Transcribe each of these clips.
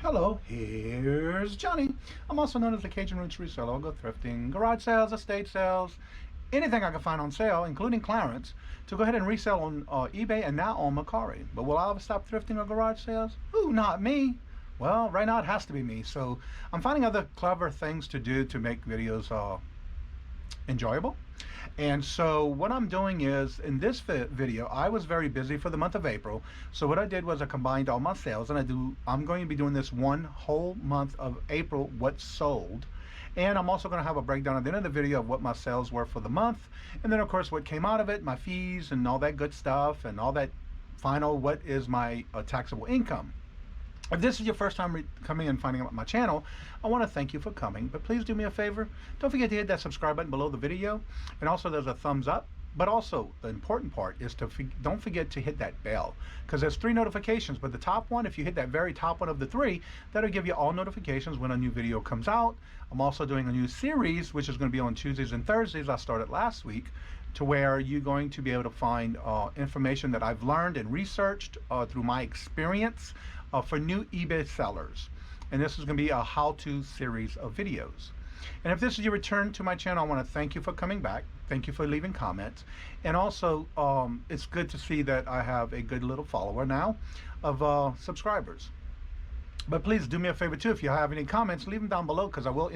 Hello, here's Johnny. I'm also known as the Cajun Roots Reseller. I'll go thrifting, garage sales, estate sales, anything I can find on sale, including clearance, to go ahead and resell on eBay and now on Mercari. But will I ever stop thrifting or garage sales? Ooh, not me. Well, right now it has to be me. So I'm finding other clever things to do to make videos enjoyable. And so what I'm doing is, in this video, I was very busy for the month of April. So what I did was I combined all my sales, and I'm going to be doing this one whole month of April, what sold. And I'm also going to have a breakdown at the end of the video of what my sales were for the month. And then of course what came out of it, my fees and all that good stuff, and all that final, what is my taxable income. If this is your first time coming and finding out my channel, I want to thank you for coming, but please do me a favor. Don't forget to hit that subscribe button below the video, and also there's a thumbs up. But also the important part is to don't forget to hit that bell, because there's 3 notifications, but the top one, if you hit that very top one of the 3, that'll give you all notifications when a new video comes out. I'm also doing a new series, which is going to be on Tuesdays and Thursdays. I started last week, to where you're going to be able to find information that I've learned and researched through my experience for new eBay sellers. And this is going to be a how-to series of videos. And if this is your return to my channel, I want to thank you for coming back. Thank you for leaving comments. And also, it's good to see that I have a good little follower now of subscribers. But please do me a favor too, if you have any comments, leave them down below, because I will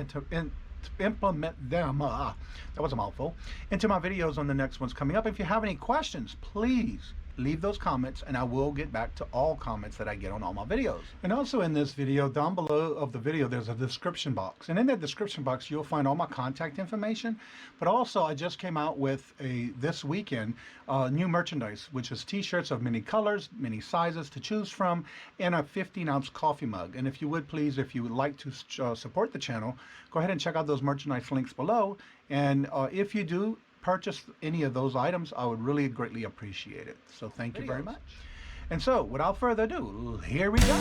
implement them, that was a mouthful, into my videos on the next ones coming up. If you have any questions, please leave those comments, and I will get back to all comments that I get on all my videos. And also in this video, down below of the video, there's a description box, and in that description box you'll find all my contact information. But also I just came out with this weekend new merchandise, which is t-shirts of many colors, many sizes to choose from, and a 15-ounce coffee mug. And if you would please, if you would like to support the channel, go ahead and check out those merchandise links below. And if you do purchase any of those items, I would really greatly appreciate it. So thank you very much. And so without further ado, here we go.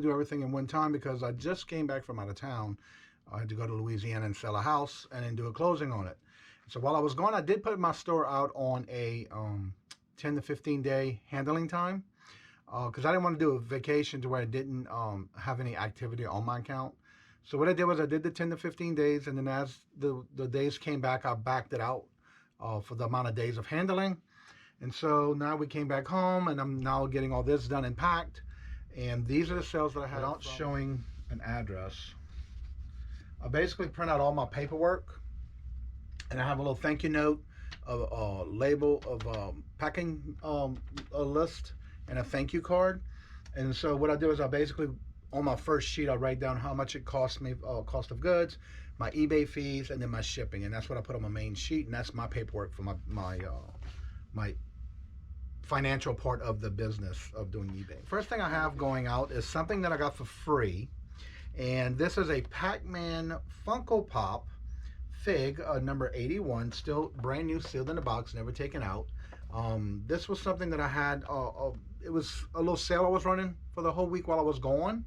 Everything in one time, because I just came back from out of town. I had to go to Louisiana and sell a house and then do a closing on it. So while I was gone, I did put my store out on a 10 to 15 day handling time, because I didn't want to do a vacation to where I didn't have any activity on my account. So what I did was I did the 10 to 15 days, and then as the days came back, I backed it out for the amount of days of handling. And so now we came back home, and I'm now getting all this done and packed. And these are the sales that I had. Without showing an address, I basically print out all my paperwork, and I have a little thank you note, a label of packing a list, and a thank you card. And so what I do is I basically, on my first sheet, I write down how much it cost me, cost of goods, my eBay fees, and then my shipping. And that's what I put on my main sheet, and that's my paperwork for my financial part of the business of doing eBay. First thing I have going out is something that I got for free, and this is a Pac-Man Funko Pop Fig number 81, still brand new, sealed in the box, never taken out. This was something that I had, it was a little sale I was running for the whole week while I was gone.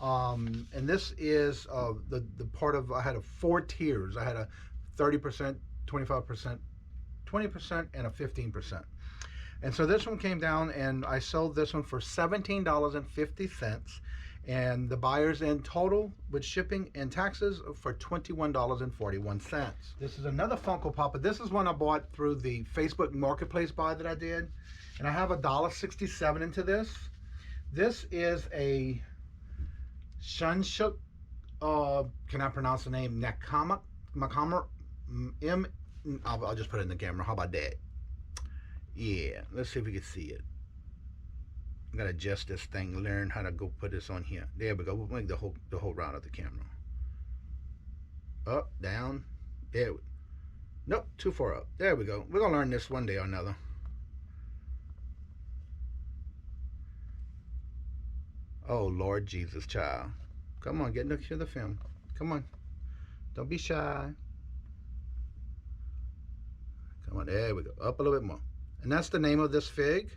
And this is the part of, I had 4 tiers. I had a 30%, 25%, 20%, and a 15%. And so this one came down, and I sold this one for $17.50, and the buyers in total with shipping and taxes for $21.41. This is another Funko Pop, but this is one I bought through the Facebook Marketplace buy that I did, and I have $1.67 into this. This is a Shunshuk, can I pronounce the name? Nakama, I'll just put it in the camera. How about that? Yeah, let's see if we can see it. I gotta adjust this thing, learn how to go put this on here. There we go. We'll make the whole round of the camera. Up, down, there. Nope, too far up. There we go. We're gonna learn this one day or another. Oh, Lord Jesus, child. Come on, get next to the film. Come on. Don't be shy. Come on, there we go. Up a little bit more. And that's the name of this fig.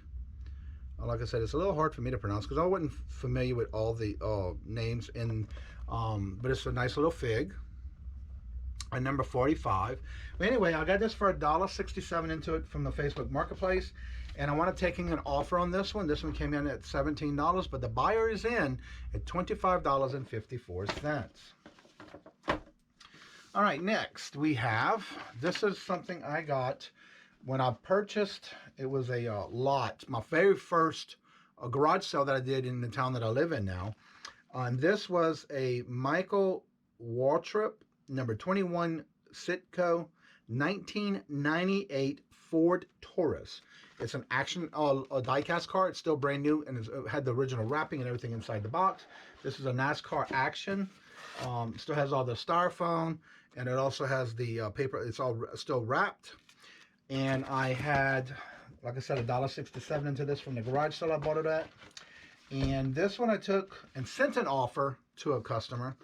Like I said, it's a little hard for me to pronounce because I wasn't familiar with all the names. But it's a nice little fig. And number 45. But anyway, I got this for $1.67 into it from the Facebook Marketplace. And I want to taking an offer on this one. This one came in at $17, but the buyer is in at $25.54. All right, next we have, this is something I got when I purchased, it was a lot, my very first garage sale that I did in the town that I live in now. And this was a Michael Waltrip, number 21 Sitco, 1998 Ford Taurus. It's an action, a die-cast car. It's still brand new, and it had the original wrapping and everything inside the box. This is a NASCAR action. Still has all the styrofoam, and it also has the paper. It's all still wrapped. And I had, like I said, $1.67 into this from the garage sale I bought it at. And this one I took and sent an offer to a customer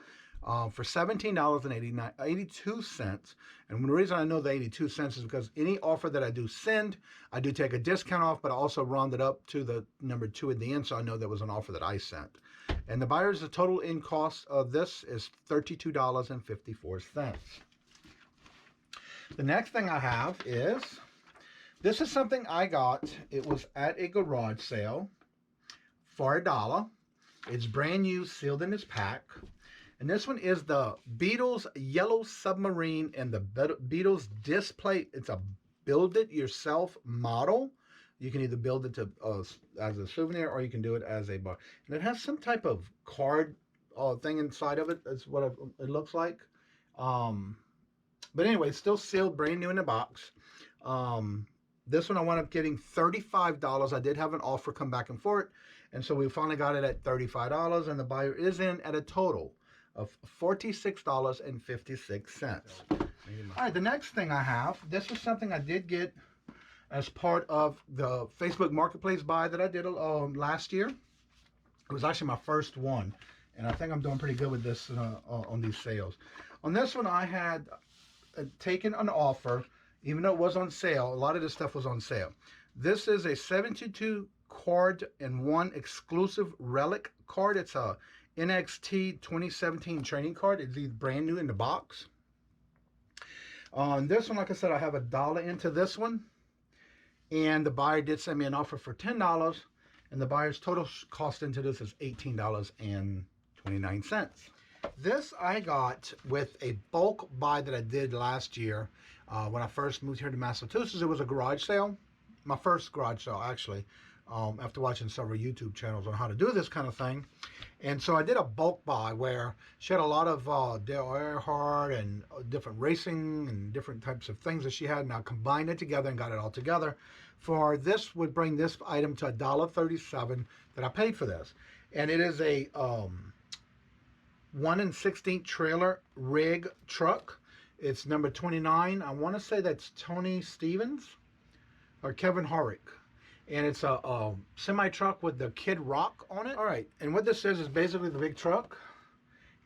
for $17.82. And the reason I know the 82 cents is because any offer that I do send, I do take a discount off, but I also round it up to the number 2 at the end, so I know that was an offer that I sent. And the buyer's total in cost of this is $32.54. The next thing I have is, this is something I got. It was at a garage sale for $1. It's brand new, sealed in its pack. And this one is the Beatles Yellow Submarine and the Beatles display. It's a build-it-yourself model. You can either build it to as a souvenir, or you can do it as a bar. And it has some type of card thing inside of it. That's what it looks like. But anyway, it's still sealed, brand new in the box. This one I wound up getting $35. I did have an offer come back and forth. And so we finally got it at $35. And the buyer is in at a total of $46.56. All right, the next thing I have, this is something I did get as part of the Facebook Marketplace buy that I did last year. It was actually my first one, and I think I'm doing pretty good with this on these sales. On this one, I had taken an offer, even though it was on sale. A lot of this stuff was on sale. This is a 72 card and 1 exclusive relic card. It's a NXT 2017 training card. It's brand new in the box. On this one, like I said, I have $1 into this one. And the buyer did send me an offer for $10. And the buyer's total cost into this is $18.29. This I got with a bulk buy that I did last year when I first moved here to Massachusetts. It was a garage sale. My first garage sale, actually, after watching several YouTube channels on how to do this kind of thing. And so I did a bulk buy where she had a lot of Dale Earnhardt and different racing and different types of things that she had. And I combined it together and got it all together. For this would bring this item to $1.37 that I paid for this. And it is a 1 16 trailer rig truck. It's number 29. I want to say that's Tony Stevens or Kevin Harrick. And it's a semi-truck with the Kid Rock on it. All right, and what this is basically the big truck.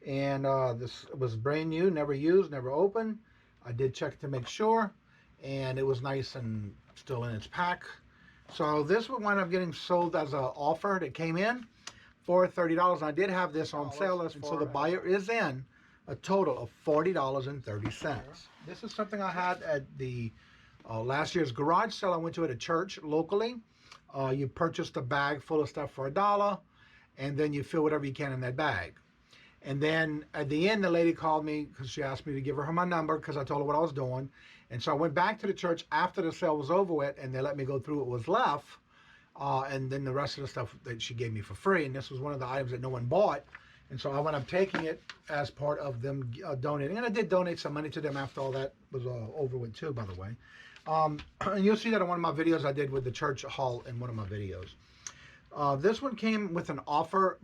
And this was brand new, never used, never opened. I did check to make sure. And it was nice and still in its pack. So this would wind up getting sold as an offer that came in for $30. And I did have this on sale. And so the buyer is in a total of $40.30. This is something I had at the last year's garage sale I went to at a church locally. You purchased a bag full of stuff for $1, and then you fill whatever you can in that bag. And then at the end, the lady called me because she asked me to give her my number because I told her what I was doing. And so I went back to the church after the sale was over with, and they let me go through what was left. And then the rest of the stuff that she gave me for free. And this was one of the items that no one bought. And so I wound up taking it as part of them donating. And I did donate some money to them after all that was over with too, by the way. And you'll see that in one of my videos I did with the church hall in one of my videos. This one came with an offer.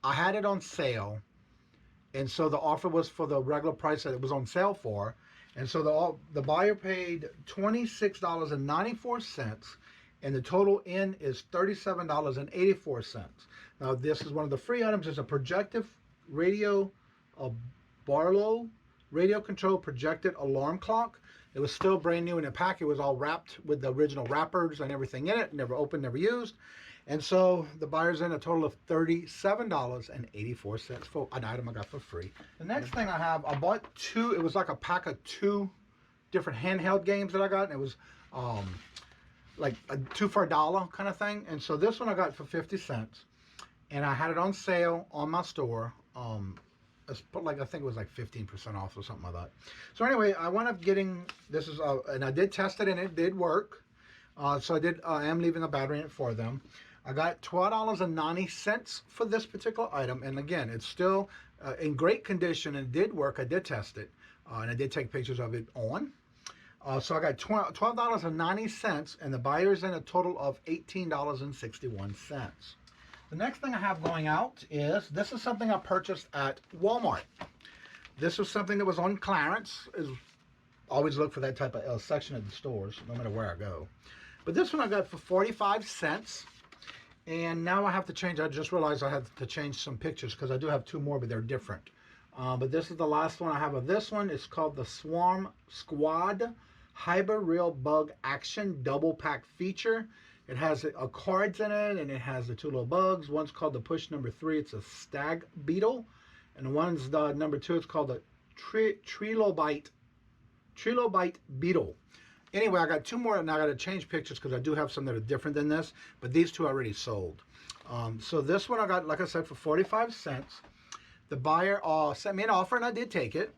I had it on sale. And so the offer was for the regular price that it was on sale for. And so the buyer paid $26.94. and the total in is $37.84. Now this is one of the free items. It's a projective radio, a Barlow radio control projected alarm clock. It was still brand new in the pack. It was all wrapped with the original wrappers and everything in it, never opened, never used. And so the buyer's in a total of $37.84 for an item I got for free. The next thing I have, I bought two, it was like a pack of two different handheld games that I got, and it was like a 2 for $1 kind of thing. And so this one I got for 50 cents, and I had it on sale on my store. It's like, I think it was like 15% off or something like that. So anyway, I wound up getting, this is, and I did test it and it did work. So I am leaving a battery in it for them. I got $12.90 for this particular item. And again, it's still in great condition and it did work. I did test it and I did take pictures of it on. So I got $12.90 and the buyer's in a total of $18.61. The next thing I have going out is, this is something I purchased at Walmart. This was something that was on clearance. Always look for that type of section of the stores, no matter where I go. But this one I got for 45 cents. And now I have to change, I just realized I have to change some pictures because I do have two more, but they're different. But this is the last one I have of this one. It's called the Swarm Squad Hyper Real Bug Action Double Pack Feature. It has cards in it, and it has the two little bugs. One's called the Push number 3. It's a stag beetle. And the one's the number 2. It's called the Trilobite beetle. Anyway, I got two more, and I got to change pictures because I do have some that are different than this. But these two I already sold. So this one I got, like I said, for 45 cents. The buyer sent me an offer, and I did take it.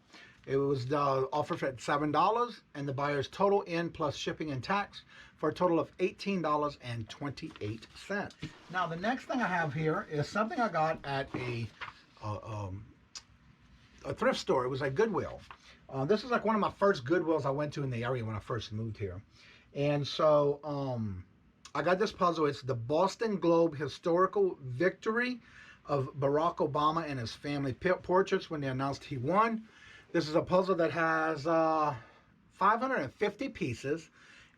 It was the offer at $7, and the buyer's total in plus shipping and tax for a total of $18.28. Now, the next thing I have here is something I got at a thrift store. It was a Goodwill. This is like one of my first Goodwills I went to in the area when I first moved here. And so I got this puzzle. It's the Boston Globe Historical Victory of Barack Obama and his family portraits when they announced he won. This is a puzzle that has 550 pieces,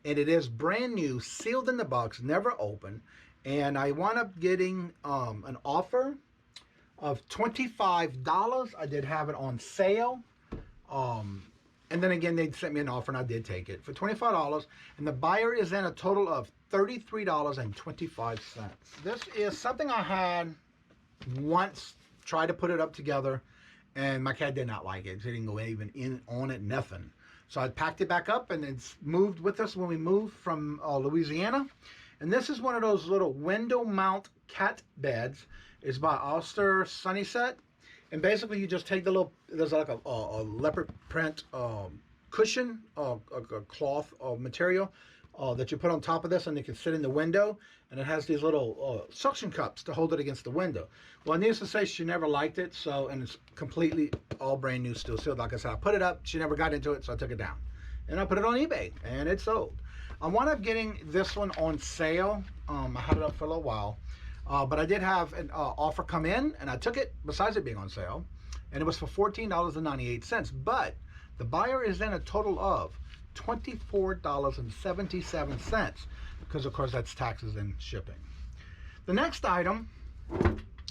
and it is brand new, sealed in the box, never opened. And I wound up getting an offer of $25. I did have it on sale. And then again, they sent me an offer, and I did take it for $25. And the buyer is in a total of $33.25. This is something I had once tried to put it up together, and my cat did not like it. She didn't go even in on it, nothing. So I packed it back up, and it's moved with us when we moved from Louisiana. And this is one of those little window mount cat beds. It's by Ulster Sunnyset. And basically you just take the little, there's like a leopard print cushion, a cloth material that you put on top of this, and it can sit in the window, and it has these little suction cups to hold it against the window. Well, needless to say, she never liked it, so, and it's completely all brand new, still sealed. Like I said, I put it up, she never got into it, so I took it down. And I put it on eBay, and it sold. I wound up getting this one on sale. I had it up for a little while, but I did have an offer come in, and I took it, besides it being on sale, and it was for $14.98. But the buyer is in a total of $24.77, because of course that's taxes and shipping. The next item,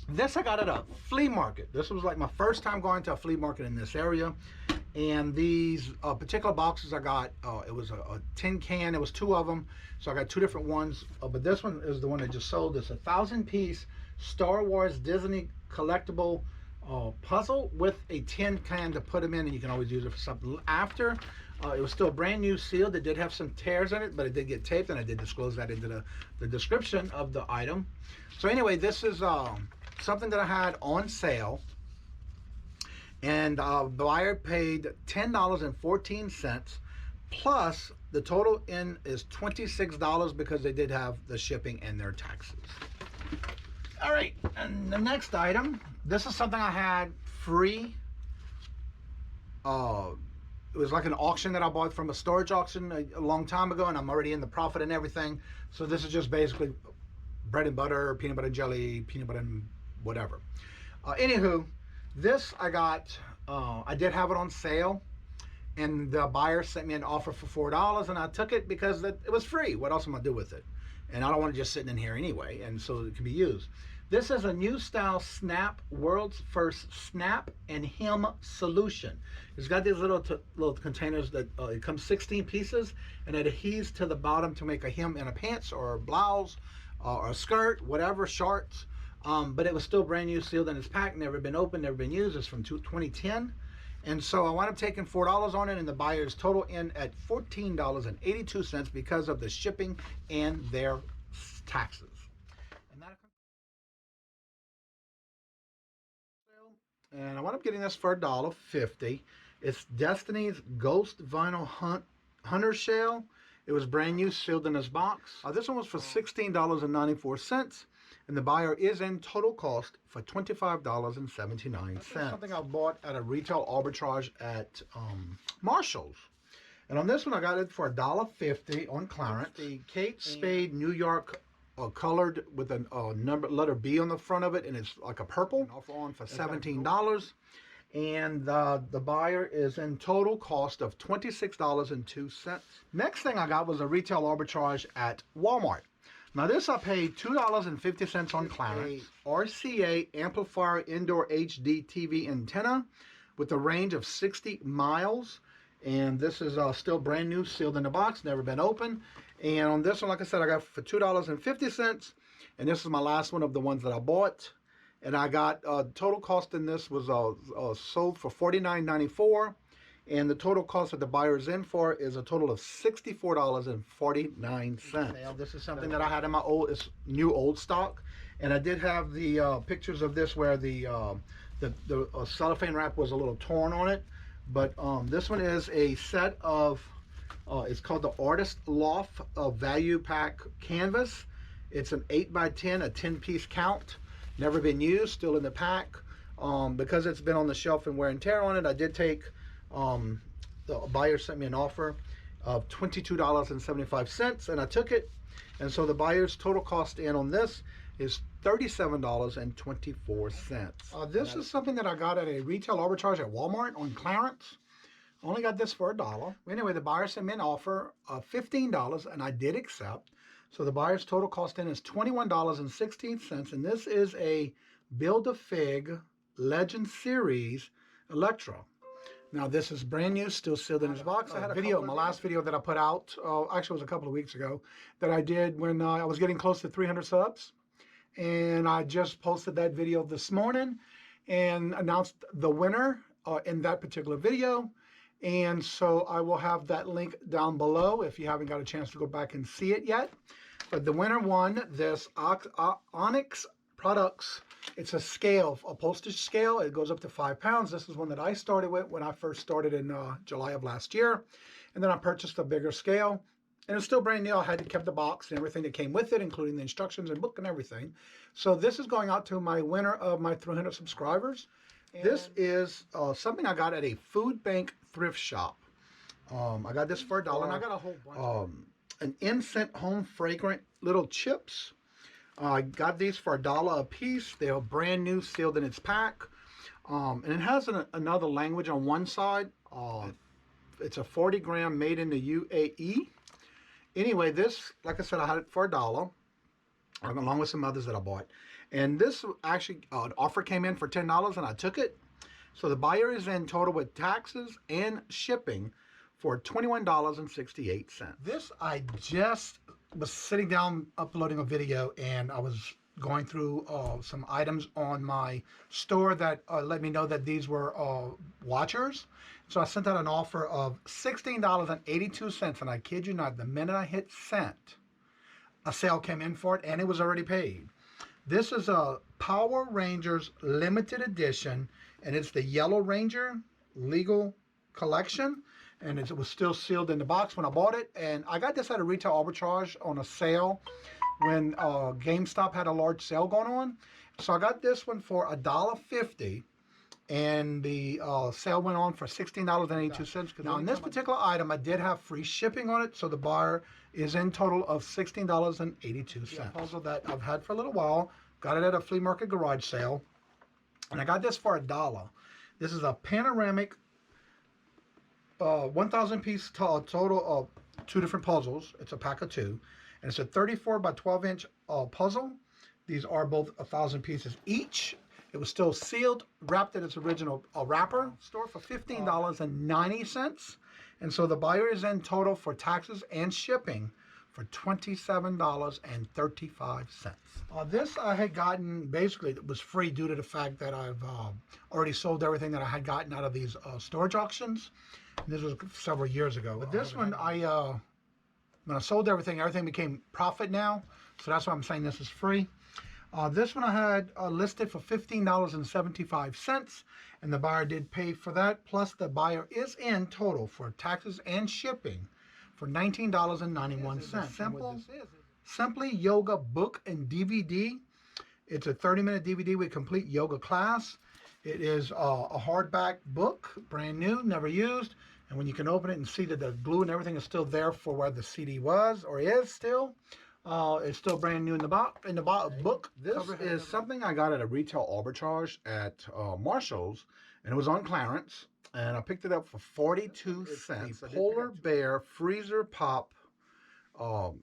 this I got at a flea market. This was like my first time going to a flea market in this area. And these particular boxes I got, it was a tin can. It was two of them, so I got two different ones. But this one is the one I just sold. It's a 1,000-piece Star Wars Disney collectible puzzle with a tin can to put them in, and you can always use it for something after. It was still brand new, sealed. It did have some tears in it, but it did get taped, and I did disclose that into the description of the item. So anyway, this is something that I had on sale. And the buyer paid $10.14, plus the total in is $26 because they did have the shipping and their taxes. All right, and the next item, this is something I had free. It was like an auction that I bought from a storage auction a long time ago, and I'm already in the profit and everything. So this is just basically bread and butter, peanut butter and jelly, peanut butter and whatever. Anywho, this I got, I did have it on sale, and the buyer sent me an offer for $4, and I took it because it was free. What else am I gonna do with it? and I don't want it just sitting in here anyway, and so it can be used. This is a new style snap, world's first snap and hem solution. It's got these little containers that it comes 16 pieces, and it adheres to the bottom to make a hem in a pants or a blouse or a skirt, whatever, shorts. But it was still brand new, sealed in its pack, never been opened, never been used. It's from 2010. And so I wound up taking $4 on it, and the buyer's total in at $14.82 because of the shipping and their taxes. And I wound up getting this for $1.50. It's Destiny's Ghost Vinyl Hunter Shell. It was brand new, sealed in this box. This one was for $16.94, and the buyer is in total cost for $25.79. This is something I bought at a retail arbitrage at Marshall's. And on this one, I got it for $1.50 on clearance. The Kate Spade New York colored with a letter B on the front of it, and it's like a purple. Offer on for $17. And the buyer is in total cost of $26.02. Next thing I got was a retail arbitrage at Walmart. Now this I paid $2.50 on clearance. RCA amplifier indoor HD TV antenna with a range of 60 miles. And this is still brand new, sealed in the box, never been opened. And on this one, like I said, I got for $2.50. And this is my last one of the ones that I bought. And I got total cost in this was sold for $49.94. And the total cost that the buyer is in for is a total of $64.49. This is something that I had in my new old stock. And I did have the pictures of this where the cellophane wrap was a little torn on it. But this one is a set of, it's called the Artist Loft Value Pack Canvas. It's an 8x10, a 10-piece count. Never been used, still in the pack. Because it's been on the shelf and wear and tear on it, I did take, the buyer sent me an offer of $22.75, and I took it. And so the buyer's total cost in on this is $37.24. This is something that I got at a retail arbitrage at Walmart on clearance. Only got this for $1. Anyway, the buyer sent me an offer of $15, and I did accept. So the buyer's total cost in is $21.16, and this is a Build-A-Fig Legend Series Electra. Now this is brand new, still sealed in its box. I had a video, my last video that I put out, actually it was a couple of weeks ago, that I did when I was getting close to 300 subs. And I just posted that video this morning and announced the winner in that particular video. And so I will have that link down below if you haven't got a chance to go back and see it yet. But the winner won this Onyx Products. It's a scale, a postage scale. It goes up to 5 pounds. This is one that I started with when I first started in July of last year. And then I purchased a bigger scale. And it's still brand new. I had to keep the box and everything that came with it, including the instructions and book and everything. So this is going out to my winner of my 300 subscribers. And this is something I got at a food bank thrift shop. I got this for $1, and I got a whole bunch. An incense home fragrant little chips. I got these for $1 a piece. They are brand new, sealed in its pack. And it has another language on one side. It's a 40 gram made in the UAE. Anyway, this, like I said, I had it for $1, along with some others that I bought. And this actually, an offer came in for $10, and I took it. So the buyer is in total with taxes and shipping for $21.68. This, I just was sitting down uploading a video, and I was going through some items on my store that let me know that these were watchers. So I sent out an offer of $16.82, and I kid you not, the minute I hit sent, a sale came in for it, and it was already paid. This is a Power Rangers limited edition, and it's the Yellow Ranger legal collection, and it was still sealed in the box when I bought it. And I got this at a retail arbitrage on a sale when GameStop had a large sale going on. So I got this one for $1.50. And the sale went on for $16.82. Now, on this particular item, I did have free shipping on it, so the buyer is in total of $16.82. The puzzle that I've had for a little while, got it at a flea market garage sale, and I got this for $1. This is a panoramic 1,000 piece total of 2 different puzzles. It's a pack of 2. And it's a 34 by 12 inch puzzle. These are both 1,000 pieces each. It was still sealed, wrapped in its original wrapper. Store for $15.90. And so the buyer is in total for taxes and shipping for $27.35. This I had gotten, basically it was free due to the fact that I've already sold everything that I had gotten out of these storage auctions. And this was several years ago. But this one, when I sold everything became profit now. So that's why I'm saying this is free. This one I had listed for $15.75, and the buyer did pay for that. Plus, the buyer is in total for taxes and shipping for $19.91. Simply Yoga book and DVD. It's a 30-minute DVD with complete yoga class. It is a hardback book, brand new, never used. And when you can open it and see that the glue and everything is still there for where the CD was or is still. It's still brand new in the box. Book. This is something I got at a retail arbitrage at Marshall's, and it was on clearance. And I picked it up for 42 cents. Polar Bear Freezer Pop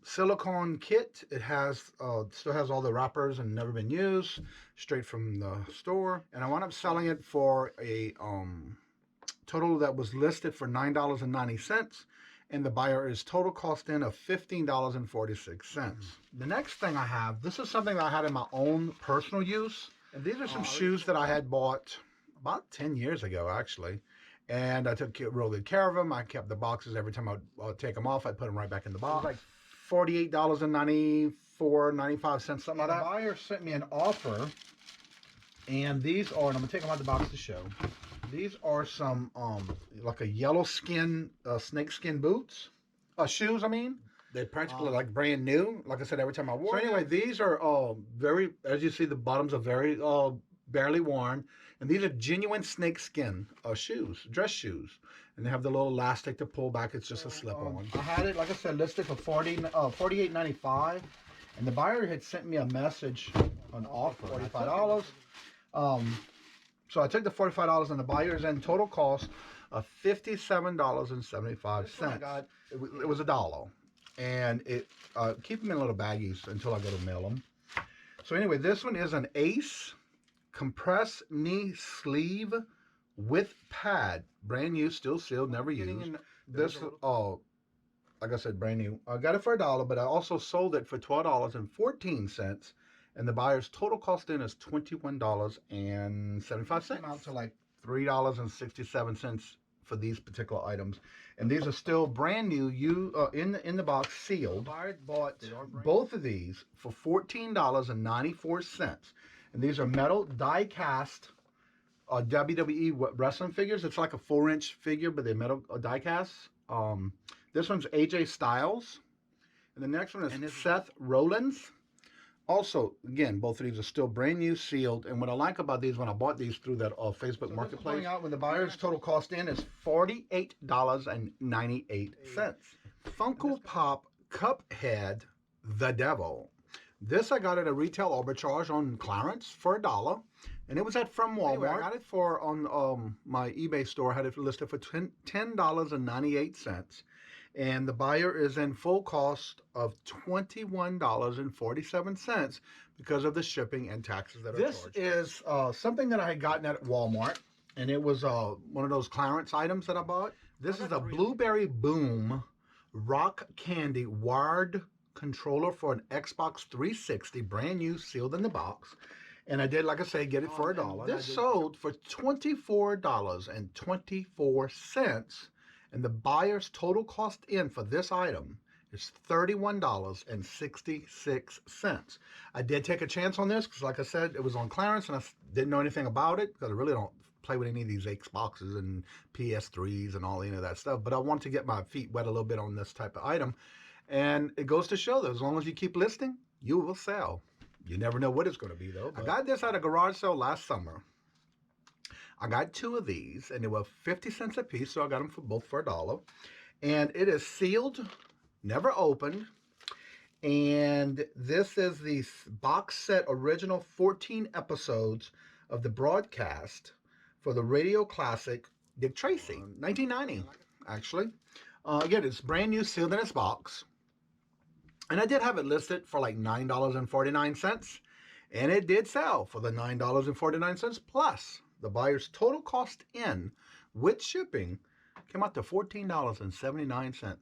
silicone kit. It has still has all the wrappers and never been used, straight from the store. And I wound up selling it for a total that was listed for $9.90. And the buyer is total cost in of $15.46. The next thing I have, this is something that I had in my own personal use. And these are some shoes that I had bought about 10 years ago, actually. And I took real good care of them. I kept the boxes. Every time I'd take them off, I'd put them right back in the box. Like $48.94, 95 cents, something like that. The buyer sent me an offer. And these are, and I'm going to take them out of the box to show. These are some, like a yellow skin, snake skin boots. Shoes, I mean. They're practically like brand new. Like I said, every time I wore them. So anyway, these are very, as you see, the bottoms are very barely worn. And these are genuine snake skin shoes, dress shoes. And they have the little elastic to pull back. It's just a slip-on. I had it, like I said, listed for $48.95. And the buyer had sent me a message, an offer, $45. So I took the $45 and the buyer's in total cost of $57.75. It was $1. And keep them in little baggies until I go to mail them. So anyway, this one is an Ace compressed knee sleeve with pad. Brand new, still sealed, never used. This, like I said, brand new. I got it for $1, but I also sold it for $12.14. And the buyer's total cost in is $21.75. Out to like $3.67 for these particular items. And these are still brand new, in the box, sealed. The buyer bought both of these for $14.94. And these are metal die cast WWE wrestling figures. It's like a 4-inch figure, but they're metal die casts. This one's AJ Styles. And the next one is Seth Rollins. Also, again, both of these are still brand new, sealed. And what I like about these, when I bought these through that Facebook Marketplace, going out when the buyer's total cost in is $48.98. Funko Pop Cuphead The Devil. This I got at a retail arbitrage on clearance for $1. And it was from Walmart. Anyway, I got it for, on my eBay store, I had it listed for $10.98. And the buyer is in full cost of $21.47 because of the shipping and taxes that are charged. This is something that I had gotten at Walmart, and it was one of those clearance items that I bought. This is a Blueberry Boom Rock Candy wired controller for an Xbox 360, brand new, sealed in the box. And I did, like I say, get it for $1. This sold for $24.24. And the buyer's total cost in for this item is $31.66. I did take a chance on this because, like I said, it was on clearance and I didn't know anything about it because I really don't play with any of these Xboxes and PS3s and all any of that stuff. But I wanted to get my feet wet a little bit on this type of item. And it goes to show that as long as you keep listing, you will sell. You never know what it's going to be, though. I got this at a garage sale last summer. I got 2 of these, and they were 50 cents a piece, so I got them for both for $1. And it is sealed, never opened. And this is the box set original 14 episodes of the broadcast for the radio classic Dick Tracy, 1990, actually. Again, it's brand new, sealed in its box. And I did have it listed for like $9.49, and it did sell for the $9.49 plus the buyer's total cost in with shipping came out to $14.79.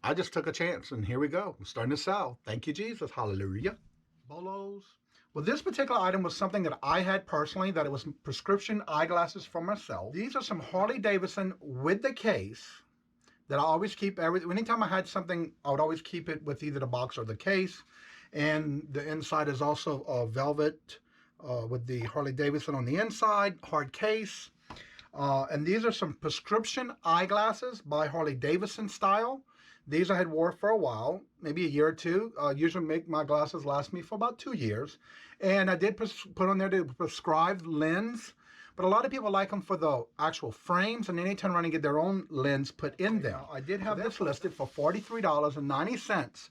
I just took a chance, and here we go. I'm starting to sell. Thank you, Jesus. Hallelujah. Bolos. Well, this particular item was something that I had personally, that it was prescription eyeglasses for myself. These are some Harley Davidson with the case that I always keep. Anytime I had something, I would always keep it with either the box or the case. And the inside is also velvet with the Harley Davidson on the inside, hard case. And these are some prescription eyeglasses by Harley Davidson style. These I had wore for a while, maybe a year or two. Usually make my glasses last me for about 2 years. And I did put on there the prescribed lens, but a lot of people like them for the actual frames, and then they turn around and get their own lens put in them. I did have this listed for $43.90,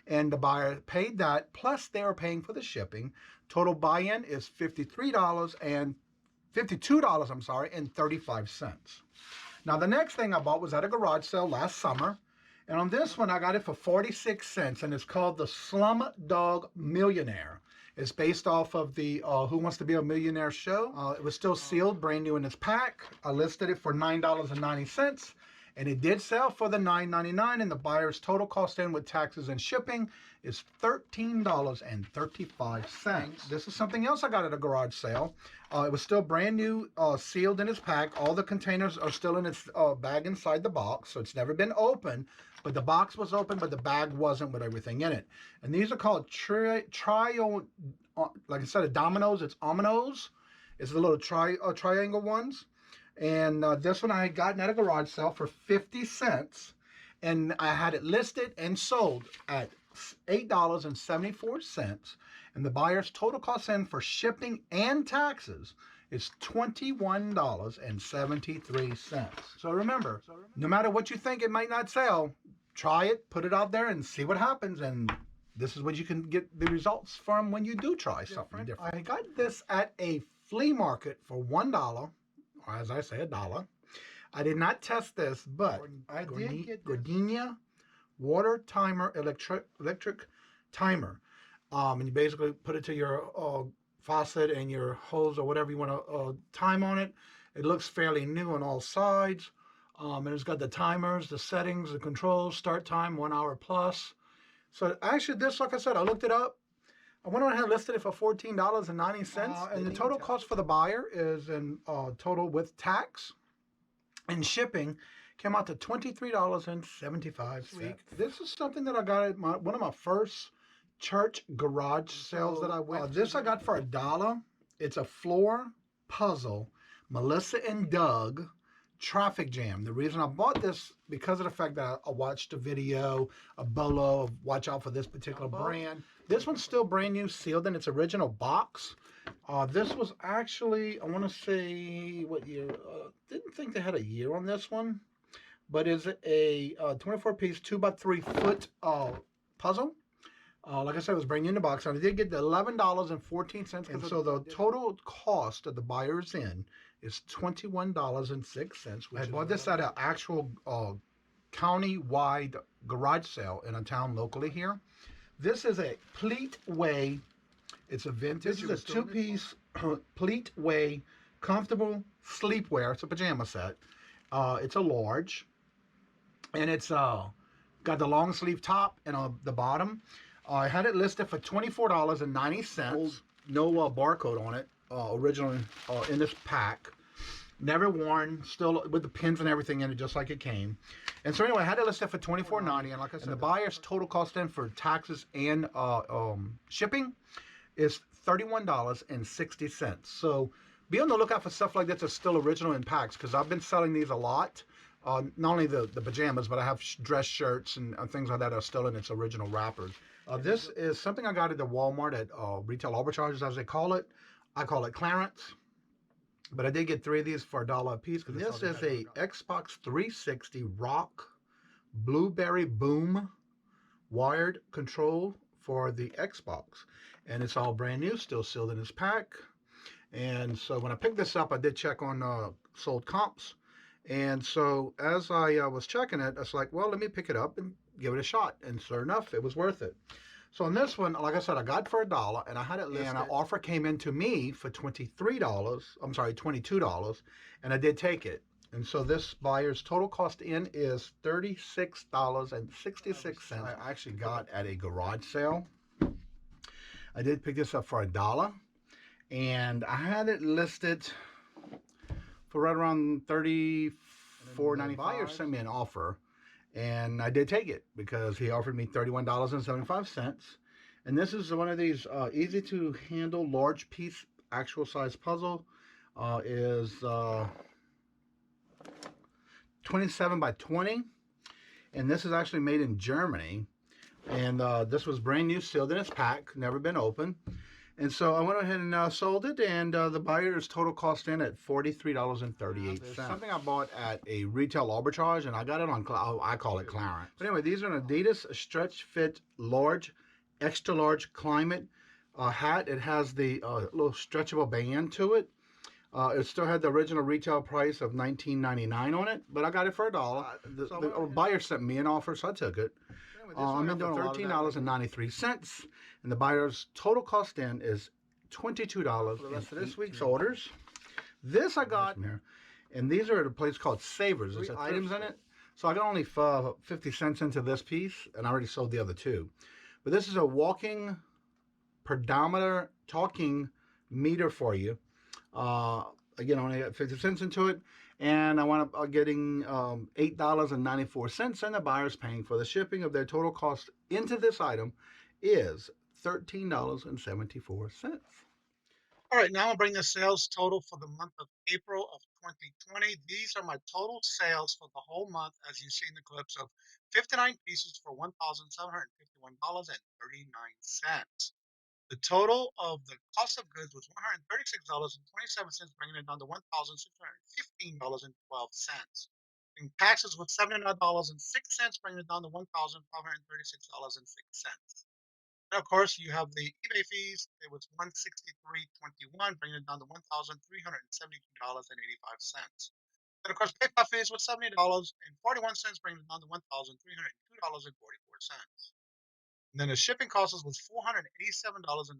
and the buyer paid that, plus they are paying for the shipping. Total buy-in is $52, and 35 cents. Now the next thing I bought was at a garage sale last summer, and on this one I got it for 46 cents, and it's called the Slum Dog Millionaire. It's based off of the Who Wants to Be a Millionaire show. It was still sealed, brand new in its pack. I listed it for $9.90, and it did sell for the $9.99, and the buyer's total cost in with taxes and shipping is $13.35. This is something else I got at a garage sale. It was still brand new, sealed in its pack. All the containers are still in its bag inside the box, so it's never been open. But the box was open, but the bag wasn't with everything in it. And these are called like I said, dominoes. It's ominoes. It's the little triangle ones. And this one I had gotten at a garage sale for 50 cents. And I had it listed and sold at $8.74. And the buyer's total cost in for shipping and taxes is $21.73. So remember, no matter what you think it might not sell, try it, put it out there, and see what happens. And this is what you can get the results from when you do try something different. I got this at a flea market for $1, or as I say, $1. I did not test this, but I did get Gardenia water timer, electric timer. And you basically put it to your faucet and your hose or whatever you want to time on it. It looks fairly new on all sides. And it's got the timers, the settings, the controls, start time, 1 hour plus. So actually this, like I said, I looked it up. I went on ahead and listed it for $14.90. And the total cost for the buyer is in total with tax and shipping came out to $23.75. This is something that I got at one of my first church garage sales that I went. This I got for $1. It's a floor puzzle, Melissa and Doug traffic jam. The reason I bought this because of the fact that I watched a video, a bolo of watch out for this particular brand. This one's still brand new, sealed in its original box. This was actually, I want to say, what year? Didn't think they had a year on this one, but is it a 24-piece 2x3 foot puzzle? Like I said, it was brand new in the box. And I did get the $11.14. And so the total cost of the buyer's in is $21.06. I bought this at an actual county-wide garage sale in a town locally here. This is a pleat way. It's a vintage. This is a 2-piece pleat way comfortable sleepwear. It's a pajama set. It's a large, and it's got the long sleeve top and the bottom. I had it listed for $24.90. No barcode on it. Originally in this pack. Never worn. Still with the pins and everything in it, just like it came. And so anyway, I had it listed for $24.90. And like I said, the buyer's total cost in for taxes and shipping is $31.60. So be on the lookout for stuff like this that's still original in packs, because I've been selling these a lot. Not only the pajamas, but I have dress shirts and things like that are still in its original wrappers. This is something I got at the Walmart at retail arbitrages, as they call it. I call it clearance. But I did get 3 of these for $1 a piece. This is a Xbox 360 Rock Blueberry Boom wired control for the Xbox. And it's all brand new, still sealed in its pack. And so when I picked this up, I did check on sold comps. And so as I was checking it, I was like, well, let me pick it up. And give it a shot. And sure enough, it was worth it. So on this one, like I said, I got it for $1, and I had it listed. And an offer came in to me for $23. I'm sorry, $22, and I did take it. And so this buyer's total cost in is $36.66. I actually got at a garage sale. I did pick this up for $1, and I had it listed for right around $34.95. The buyer sent me an offer, and I did take it because he offered me $31.75. And this is one of these easy to handle large piece actual size puzzle. Is 27 by 20, and this is actually made in Germany. And this was brand new, sealed in its pack, never been opened. And so I went ahead and sold it, and the buyer's total cost in at $43.38. Something I bought at a retail arbitrage, and I got it on, I call it clearance. But anyway, these are an Adidas Stretch Fit Large, Extra Large Climate hat. It has the little stretchable band to it. It still had the original retail price of $19.99 on it, but I got it for $1. The buyer sent me an offer, so I took it. I'm in doing $13.93, and the buyer's total cost in is $22 for the rest of this week's orders. This I got from here, and these are at a place called Savers. There's items in it, so I got only 50 cents into this piece, and I already sold the other two. But this is a walking pedometer talking meter for you. Again, I only got 50 cents into it, and I wound up getting $8.94, and the buyer's paying for the shipping of their total cost into this item is $13.74. All right, now I'll bring the sales total for the month of April of 2020. These are my total sales for the whole month, as you see in the clips, of 59 pieces for $1,751.39. The total of the cost of goods was $136.27, bringing it down to $1,615.12. And taxes was $79.06, bringing it down to $1,536.06. And of course, you have the eBay fees. It was $163.21, bringing it down to $1,372.85. And of course, PayPal fees was $70.41, bringing it down to $1,302.44. And then the shipping cost was $487.93,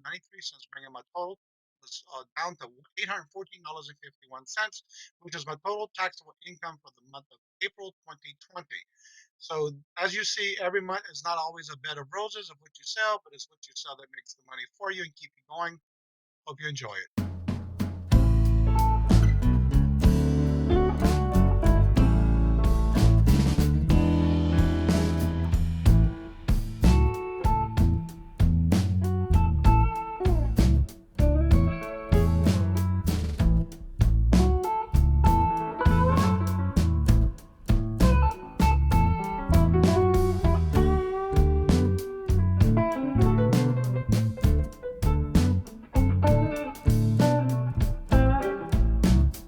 bringing my total was down to $814.51, which is my total taxable income for the month of April 2020. So as you see, every month is not always a bed of roses of what you sell, but it's what you sell that makes the money for you and keep you going. Hope you enjoy it.